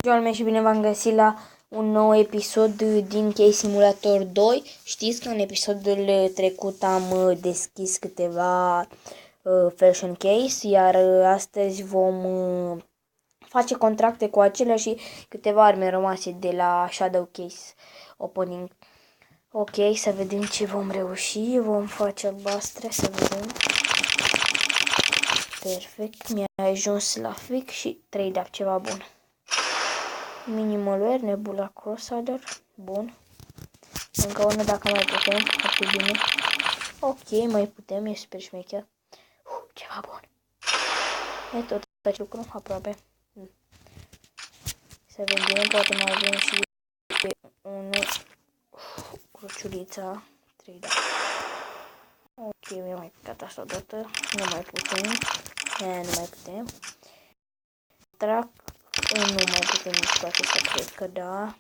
Salve și bine v-am găsit la un nou episod din Case Simulator 2. Știți că în episodul trecut am deschis câteva fashion case, iar astăzi vom face contracte cu acelea și câteva arme rămase de la Shadow Case Opening. Ok, să vedem ce vom reuși. Vom face albastre, să vedem. Perfect, mi-a ajuns la fix și 3 de ceva bun. Minimal Wear, Nebula Crossader, bun. Încă unul dacă mai putem, foarte bine. Ok, mai putem, e super șmecher. Ceva bun. E tot acest lucru, aproape. Să vedem, poate mai avem și unul. Cruciulița, 3 da. Ok, mi-a mai picat asta odată. Nu mai putem. Nu mai putem. Trac. Nu mai putem nici cu acesta, cred că da.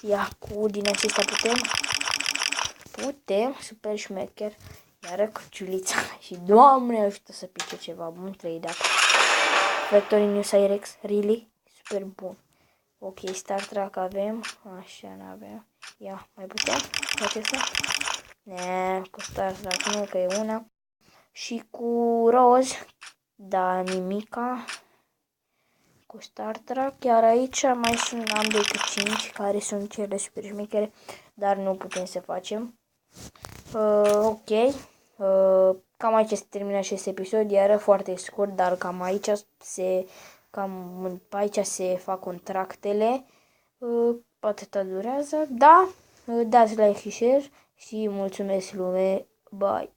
Ia cu din acesta putem. Putem, super șmecher. Iară cruciulița și Doamne ajută să pice ceva bun, 3 dacă. Factory New Cyrex, really? Super bun. Ok, Star Trek avem, așa n-avem. Ia, mai putem cu acesta? Ne, cu Star Trek nu, că e una. Și cu Rose, da, nimica. Cu Star Trek, iar aici mai sunt, am decât 5 care sunt cele super șmechere, dar nu putem să facem. Ok, cam aici se termină acest episod, iar foarte scurt, dar cam aici se fac contractele. Atâta durează, da, dați like și share și mulțumesc lume, bye!